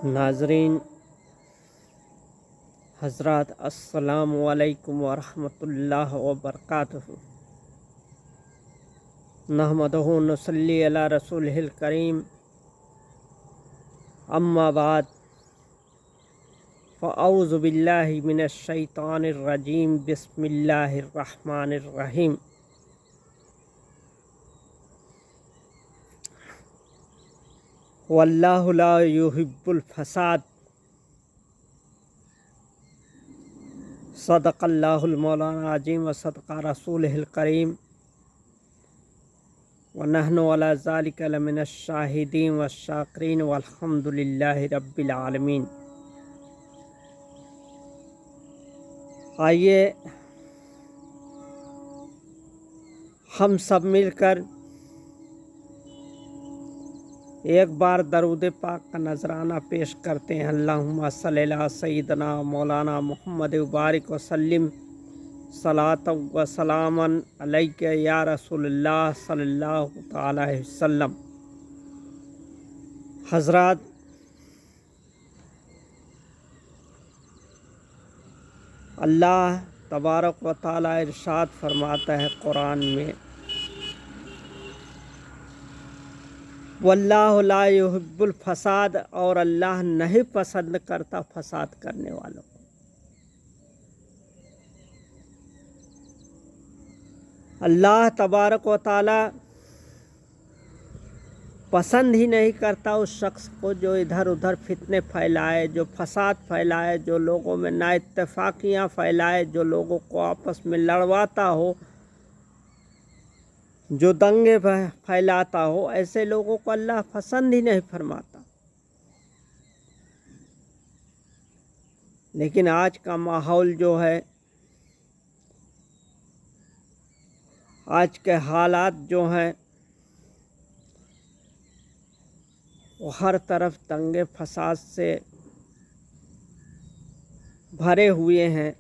नाजरीन हज़रात अस्सलाम वालेकुम वरहमतुल्लाह वबरकातुहू। नहमदुहु नसल्ली अला रसूलिहिल करीम, अम्मा बाद, फ़अऊज़ु बिल्लाहि मिनश शैतानिर रजीम, बिस्मिल्लाहिर रहमानिर रहीम। वल्लाहु ला युहिब्बुल फसाद, सदक़ल्लाहुल मौलाना अज़ीम व सदक़ा रसूलिहिल करीम व नहनु अला ज़ालिका लमिनश शाहिदीन व शाकिरीन वल्हम्दुलिल्लाहि रब्बिल आलमीन। आइए हम सब मिलकर एक बार दरूद पाक का नजराना पेश करते हैं। अल्लाहुम्मा सल्ली अला सय्यिदना मौलाना मुहम्मद बारिक वसल्लिम सलातन व सलामन अलैका या रसूलल्लाह सल्लल्लाहु तआला अलैहि वसल्लम। हज़रात, अल्लाह तबारक व तआला इरशाद फरमाता है कुरान में, वल्लाहु ला युहिब्बुल फसाद, और अल्लाह नहीं पसंद करता फसाद करने वालों को। अल्लाह तबारक व तआला पसंद ही नहीं करता उस शख्स को जो इधर उधर फितने फैलाए, जो फसाद फैलाए, जो लोगों में नाइत्तेफाकियाँ फैलाए, जो लोगों को आपस में लड़वाता हो, जो दंगे फैलाता हो, ऐसे लोगों को अल्लाह पसंद ही नहीं फरमाता। लेकिन आज का माहौल जो है, आज के हालात जो हैं, वो हर तरफ दंगे फसाद से भरे हुए हैं।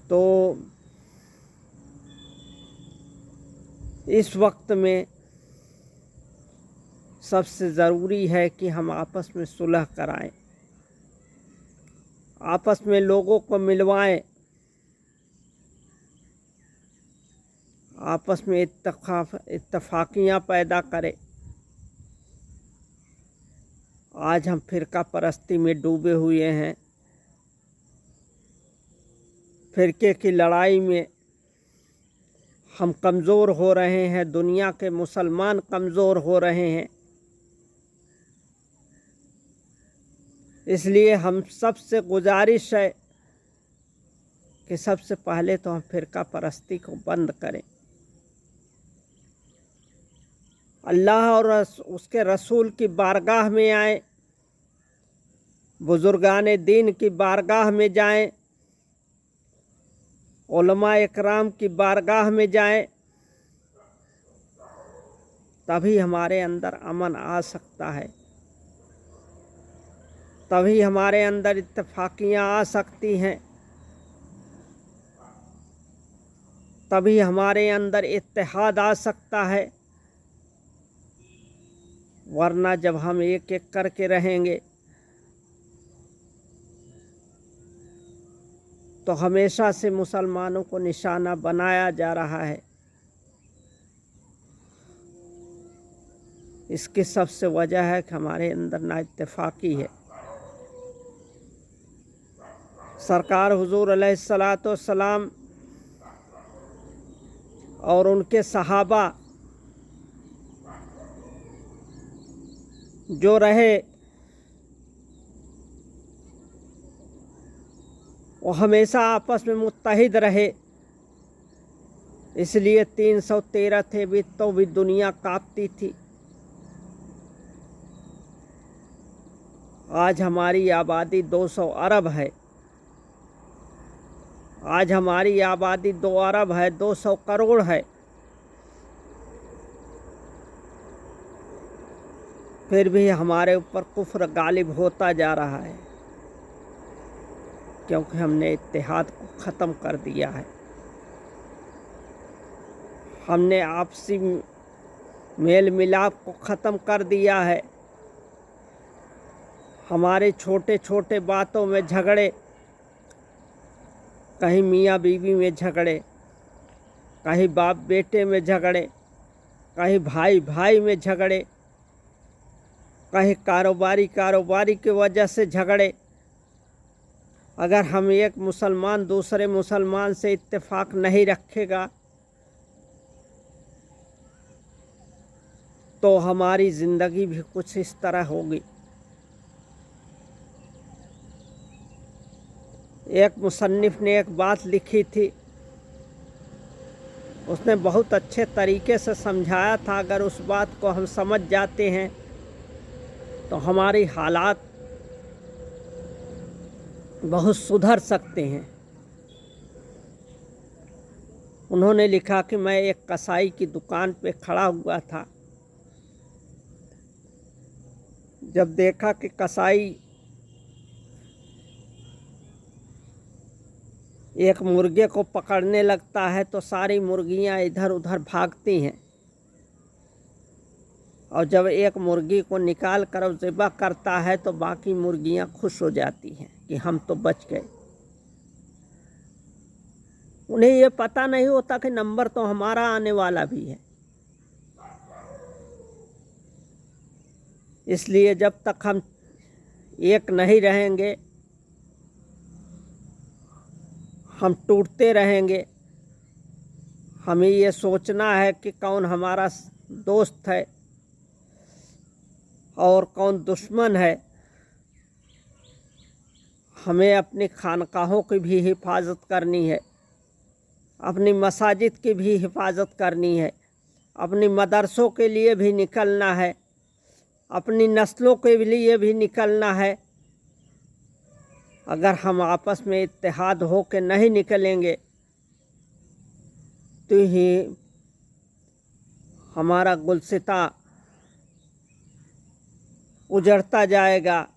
तो इस वक्त में सबसे ज़रूरी है कि हम आपस में सुलह कराएं, आपस में लोगों को मिलवाएं, आपस में इत्तफाकियाँ पैदा करें। आज हम फ़िरका परस्ती में डूबे हुए हैं, फ़िरके की लड़ाई में हम कमज़ोर हो रहे हैं, दुनिया के मुसलमान कमज़ोर हो रहे हैं। इसलिए हम सबसे गुजारिश है कि सबसे पहले तो हम फ़िरका परस्ती को बंद करें, अल्लाह और उसके रसूल की बारगाह में आएँ, बुज़ुर्गान दीन की बारगाह में जाएं, उलमा इकराम की बारगाह में जाएं, तभी हमारे अंदर अमन आ सकता है, तभी हमारे अंदर इत्तेफाकियाँ आ सकती हैं, तभी हमारे अंदर इत्तेहाद आ सकता है। वरना जब हम एक एक करके रहेंगे तो हमेशा से मुसलमानों को निशाना बनाया जा रहा है। इसकी सबसे वजह है कि हमारे अंदर नाइत्तेफाकी है। सरकार हुजूर अलैहिस्सलातु वस्सलाम और उनके सहाबा जो रहे, वो हमेशा आपस में मुत्तहिद रहे। इसलिए 313 थे भी तो भी दुनिया कांपती थी। आज हमारी आबादी 200 अरब है, आज हमारी आबादी 2 अरब है, 200 करोड़ है। फिर भी हमारे ऊपर कुफ्र गालिब होता जा रहा है, क्योंकि हमने इत्तेहाद को ख़त्म कर दिया है। हमने आपसी मेल मिलाप को ख़त्म कर दिया है। हमारे छोटे छोटे बातों में झगड़े, कहीं मियाँ बीवी में झगड़े, कहीं बाप बेटे में झगड़े, कहीं भाई भाई में झगड़े, कहीं कारोबारी की वजह से झगड़े। अगर हम एक मुसलमान दूसरे मुसलमान से इत्तेफाक नहीं रखेगा तो हमारी ज़िंदगी भी कुछ इस तरह होगी। एक मुसन्निफ़ ने एक बात लिखी थी, उसने बहुत अच्छे तरीके से समझाया था। अगर उस बात को हम समझ जाते हैं तो हमारी हालात बहुत सुधर सकते हैं। उन्होंने लिखा कि मैं एक कसाई की दुकान पे खड़ा हुआ था। जब देखा कि कसाई एक मुर्गे को पकड़ने लगता है तो सारी मुर्गियां इधर उधर भागती हैं, और जब एक मुर्गी को निकाल कर ज़िबा करता है तो बाकी मुर्गियां खुश हो जाती हैं कि हम तो बच गए। उन्हें ये पता नहीं होता कि नंबर तो हमारा आने वाला भी है। इसलिए जब तक हम एक नहीं रहेंगे, हम टूटते रहेंगे। हमें ये सोचना है कि कौन हमारा दोस्त है और कौन दुश्मन है। हमें अपनी खानकाहों की भी हिफाजत करनी है, अपनी मसाजिद की भी हिफाजत करनी है, अपनी मदरसों के लिए भी निकलना है, अपनी नस्लों के लिए भी निकलना है। अगर हम आपस में इत्तेहाद हो के नहीं निकलेंगे तो ही हमारा गुलसिता उजड़ता जाएगा।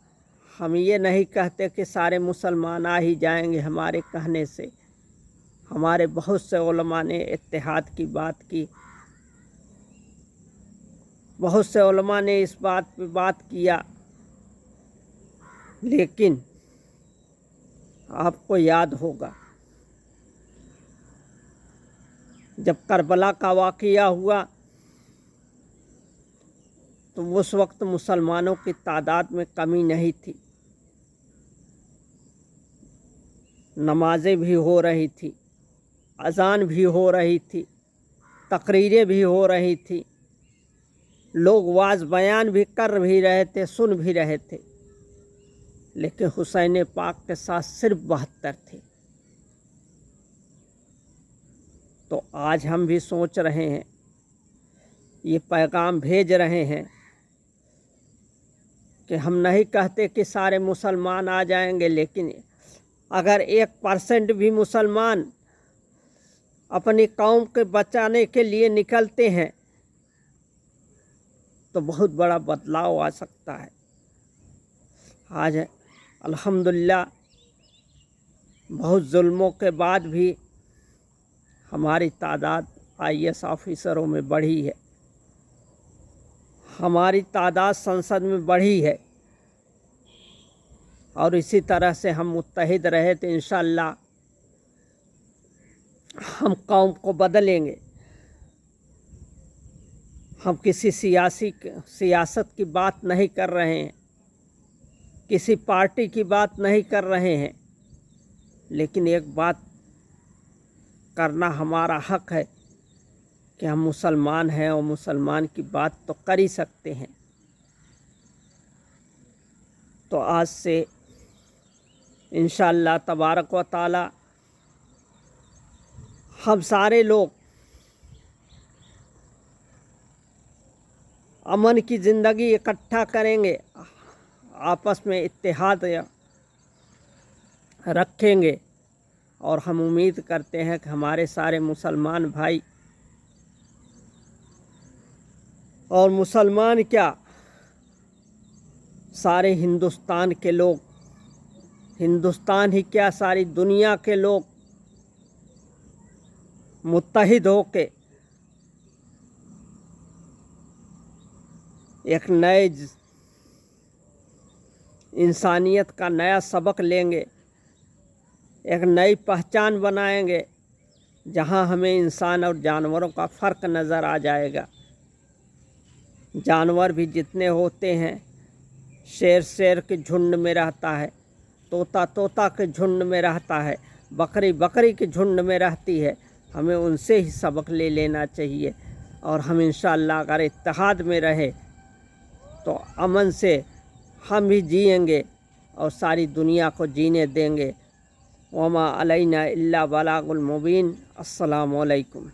हम ये नहीं कहते कि सारे मुसलमान आ ही जाएंगे हमारे कहने से। हमारे बहुत से उलमा ने इत्तेहाद की बात की, बहुत से उलमा ने इस बात पे बात किया, लेकिन आपको याद होगा जब करबला का वाक़या हुआ तो उस वक्त मुसलमानों की तादाद में कमी नहीं थी। नमाज़ें भी हो रही थी, अज़ान भी हो रही थी, तकरीरें भी हो रही थी, लोग वाज बयान भी कर भी रहे थे, सुन भी रहे थे, लेकिन हुसैन पाक के साथ सिर्फ 72 थे। तो आज हम भी सोच रहे हैं, ये पैगाम भेज रहे हैं कि हम नहीं कहते कि सारे मुसलमान आ जाएंगे, लेकिन अगर 1% भी मुसलमान अपनी कौम के बचाने के लिए निकलते हैं तो बहुत बड़ा बदलाव आ सकता है। आज अल्हम्दुलिल्लाह बहुत जुल्मों के बाद भी हमारी तादाद IAS ऑफिसरों में बढ़ी है, हमारी तादाद संसद में बढ़ी है, और इसी तरह से हम मुत्तहिद रहे तो इंशाअल्लाह हम कौम को बदलेंगे। हम किसी सियासत की बात नहीं कर रहे हैं, किसी पार्टी की बात नहीं कर रहे हैं, लेकिन एक बात करना हमारा हक है कि हम मुसलमान हैं और मुसलमान की बात तो कर ही सकते हैं। तो आज से इंशाअल्लाह तबारक व ताला हम सारे लोग अमन की ज़िंदगी इकट्ठा करेंगे, आपस में इत्तेहाद रखेंगे, और हम उम्मीद करते हैं कि हमारे सारे मुसलमान भाई, और मुसलमान क्या सारे हिंदुस्तान के लोग, हिंदुस्तान ही क्या सारी दुनिया के लोग मुत्तहिद होके ایک نئے انسانیت کا نیا سبق لیں گے، ایک نئی پہچان بنائیں گے جہاں ہمیں انسان اور جانوروں کا فرق نظر آ جائے گا۔ جانور بھی جتنے ہوتے ہیں، شیر شیر کے جھنڈ میں رہتا ہے، طوطا طوطا کے جھنڈ میں رہتا ہے، بکری بکری کے جھنڈ میں رہتی ہے۔ ہمیں ان سے ہی سبق لے لینا چاہیے، اور ہم انشاءاللہ اگر اتحاد میں رہے تو امن سے ہم بھی جئیں گے اور ساری دنیا کو جینے دیں گے۔ وما علینا الا بلاغ المبین۔ السلام علیکم۔